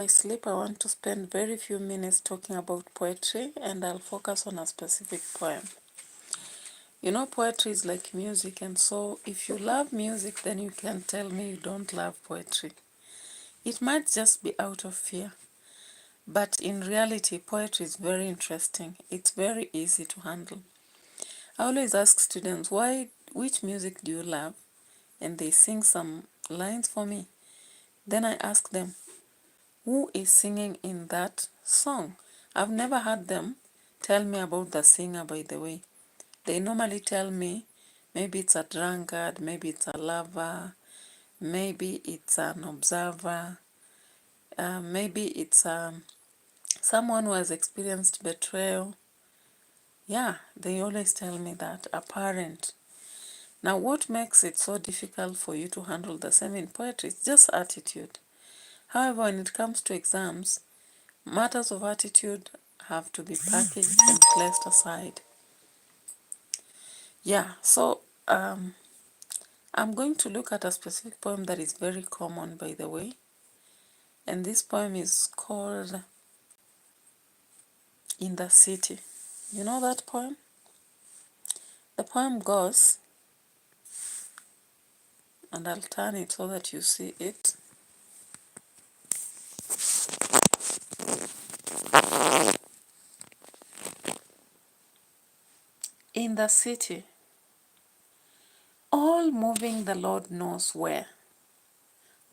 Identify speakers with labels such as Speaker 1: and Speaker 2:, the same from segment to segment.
Speaker 1: Sleep, I want to spend very few minutes talking about poetry, and I'll focus on a specific poem. You know, poetry is like music, and so if you love music, then you can tell me you don't love poetry. It might just be out of fear, but in reality, poetry is very interesting. It's very easy to handle. I always ask students, which music do you love? And they sing some lines for me. Then I ask them, who is singing in that song? I've never heard them tell me about the singer, by the way. They normally tell me maybe it's a drunkard, maybe it's a lover, maybe it's an observer, maybe it's someone who has experienced betrayal. Yeah, they always tell me that, a parent. Now, what makes it so difficult for you to handle the same in poetry? It's just attitude. However, when it comes to exams, matters of attitude have to be packaged and placed aside. Yeah, so I'm going to look at a specific poem that is very common, by the way. And this poem is called In the City. You know that poem? The poem goes, and I'll turn it so that you see it. In the city, all moving the Lord knows where,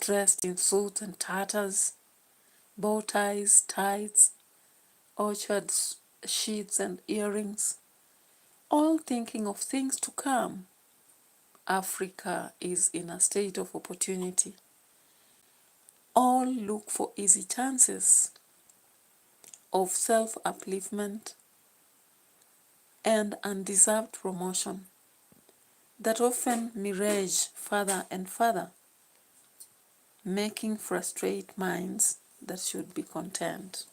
Speaker 1: dressed in suits and tatters, bow ties, tights, orchards, sheets and earrings, all thinking of things to come. Africa is in a state of opportunity. All look for easy chances of self-upliftment and undeserved promotion that often mirage further and further, making frustrate minds that should be content.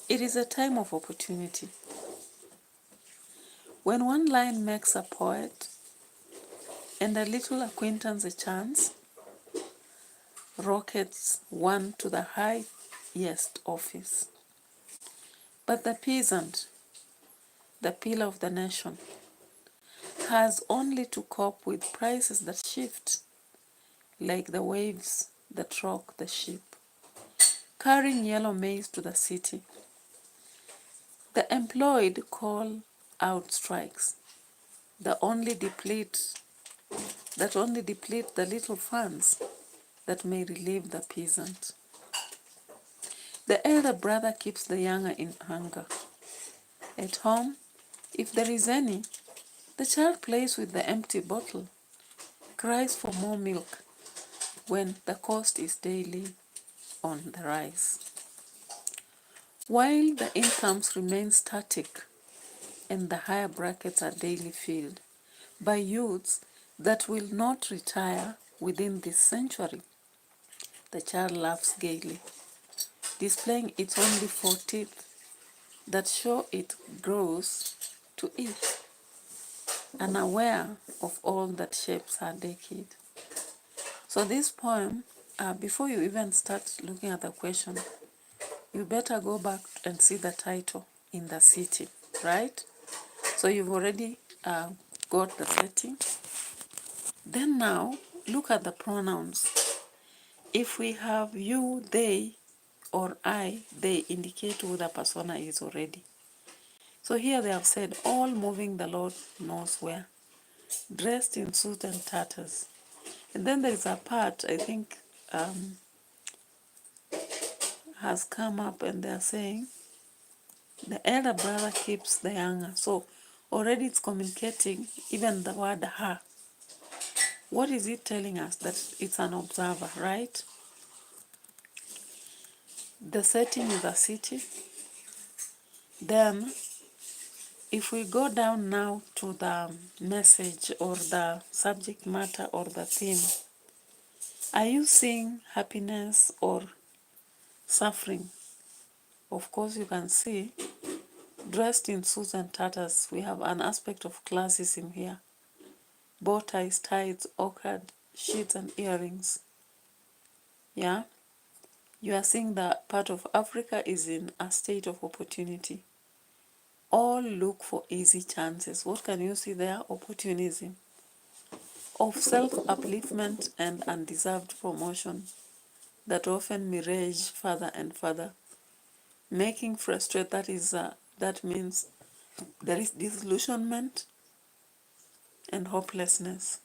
Speaker 1: It is a time of opportunity. When one line makes a poet and a little acquaintance a chance, rockets one to the highest office. But the peasant, the pillar of the nation, has only to cope with prices that shift, like the waves that rock the ship, carrying yellow maize to the city. The employed call out strikes that only deplete the little funds that may relieve the peasant. The elder brother keeps the younger in hunger. At home, if there is any, the child plays with the empty bottle, cries for more milk when the cost is daily on the rise. While the incomes remain static and the higher brackets are daily filled by youths that will not retire within this century, the child laughs gaily, displaying its only 4 teeth that show it grows to eat, unaware of all that shapes her decade. So this poem, before you even start looking at the question, you better go back and see the title, In the City, right? So you've already got the setting. Then now, look at the pronouns. If we have you, they, or I, they indicate who the persona is already. So here they have said, all moving the Lord knows where, dressed in suit and tatters. And then there is a part, I think, has come up and they're saying, the elder brother keeps the younger. So already it's communicating, even the word her. What is it telling us? That it's an observer, right? The setting is a city. Then, if we go down now to the message or the subject matter or the theme, are you seeing happiness or suffering? Of course, you can see, dressed in suits and tatters, we have an aspect of classism here. Bow ties, tights, orchard, sheets and earrings. Yeah? You are seeing that part of Africa is in a state of opportunity. All look for easy chances. What can you see there? Opportunism. Of self-upliftment and undeserved promotion that often mirage further and further. Making frustrate, that means there is disillusionment and hopelessness.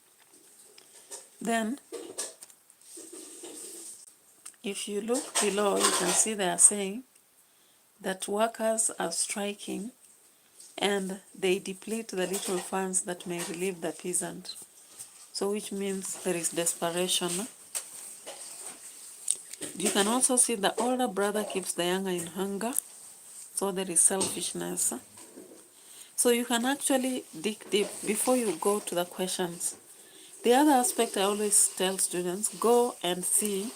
Speaker 1: Then, if you look below, you can see they are saying that workers are striking and they deplete the little funds that may relieve the peasant. So which means there is desperation. You can also see the older brother keeps the younger in hunger. So there is selfishness. So you can actually dig deep before you go to the questions. The other aspect I always tell students, go and see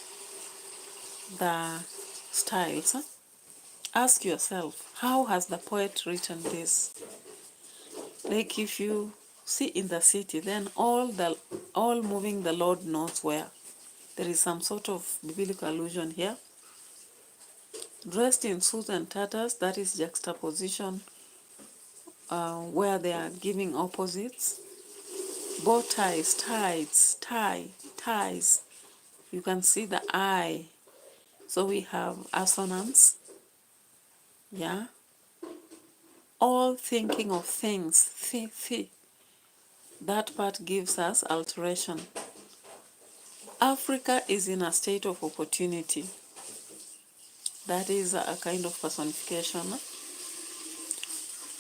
Speaker 1: the styles. Ask yourself, how has the poet written this? Like if you see in the city, then all moving the Lord knows where. There is some sort of biblical allusion here. Dressed in suits and tatters, that is juxtaposition where they are giving opposites. Bow ties, ties. You can see the I. So we have assonance. Yeah. All thinking of things. That part gives us alteration. Africa is in a state of opportunity. That is a kind of personification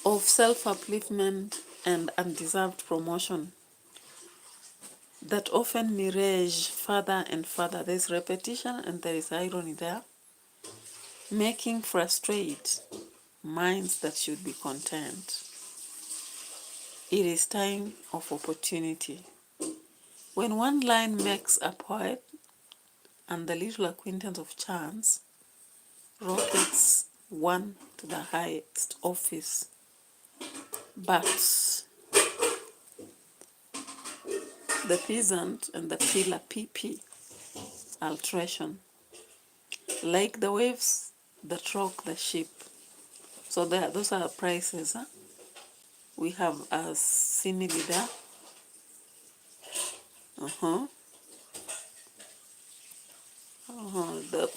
Speaker 1: of self-upliftment and undeserved promotion that often mirage further and further. There's repetition and there is irony there. Making frustrate minds that should be content. It is time of opportunity. When one line makes a poet and the little acquaintance of chance rockets one to the highest office, but the peasant and the pillar PP, alteration, like the waves that rock the ship. So those are prices. Huh? We have a simile there. The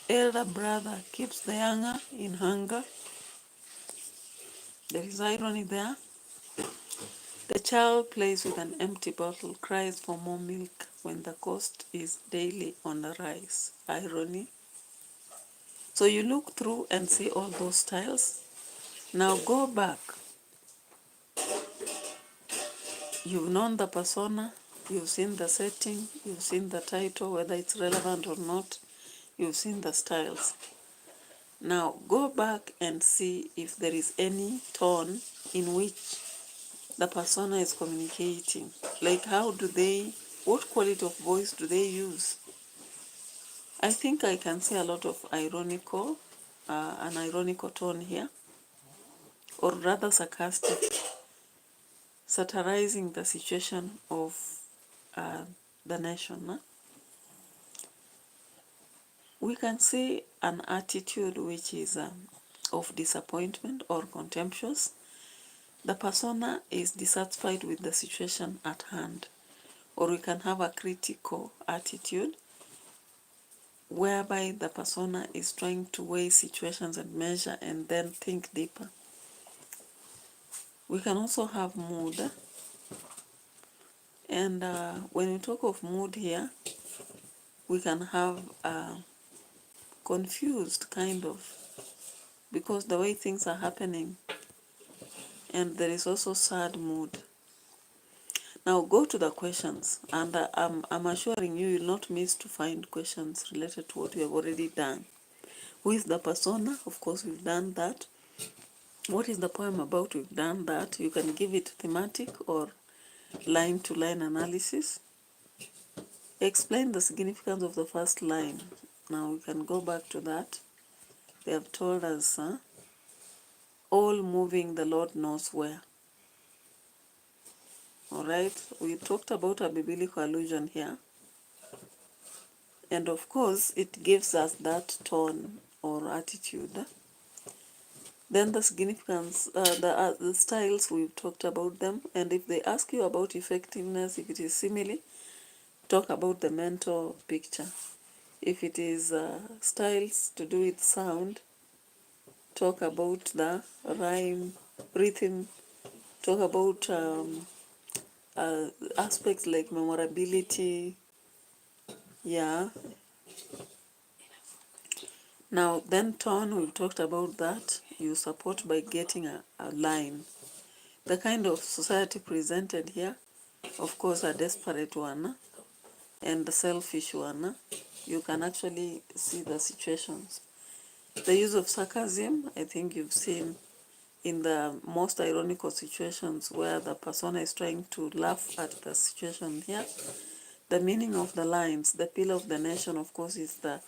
Speaker 1: elder brother keeps the younger in hunger. There is irony there. The child plays with an empty bottle, cries for more milk when the cost is daily on the rise. Irony. So you look through and see all those styles. Now go back. You've known the persona, you've seen the setting, you've seen the title, whether it's relevant or not, you've seen the styles. Now go back and see if there is any tone in which the persona is communicating. Like what quality of voice do they use? I think I can see a lot of an ironical tone here, or rather sarcastic, satirizing the situation of the nation. Huh? We can see an attitude which is of disappointment or contemptuous. The persona is dissatisfied with the situation at hand. Or we can have a critical attitude whereby the persona is trying to weigh situations and measure and then think deeper. We can also have mood. And when we talk of mood here, we can have confused kind of, because the way things are happening, and there is also sad mood. Now go to the questions, and I'm assuring you will not miss to find questions related to what we have already done. Who is the persona? Of course, we've done that. What is the poem about? We've done that. You can give it thematic or line-to-line analysis. Explain the significance of the first line. Now we can go back to that. They have told us, all moving the Lord knows where. All right, we talked about a biblical allusion here. And of course, it gives us that tone or attitude. Then the significance, the styles, we've talked about them. And if they ask you about effectiveness, if it is simile, talk about the mental picture. If it is styles to do with sound, talk about the rhyme, rhythm, talk about aspects like memorability. Yeah. Now, then tone, we've talked about that. You support by getting a line. The kind of society presented here, of course, a desperate one and a selfish one. You can actually see the situations. The use of sarcasm, I think you've seen in the most ironical situations where the persona is trying to laugh at the situation here. The meaning of the lines, the pillar of the nation, of course, is the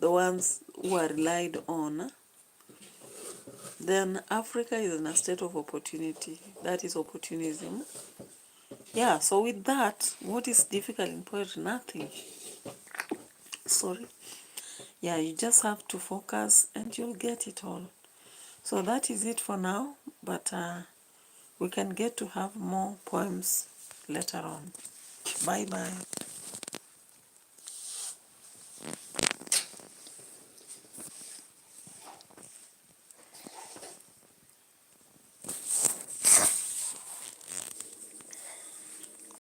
Speaker 1: ones who are relied on. Then Africa is in a state of opportunity. That is opportunism. Yeah, so with that, what is difficult in poetry? Nothing. Sorry. Yeah, you just have to focus and you'll get it all. So that is it for now, but we can get to have more poems later on. Bye-bye.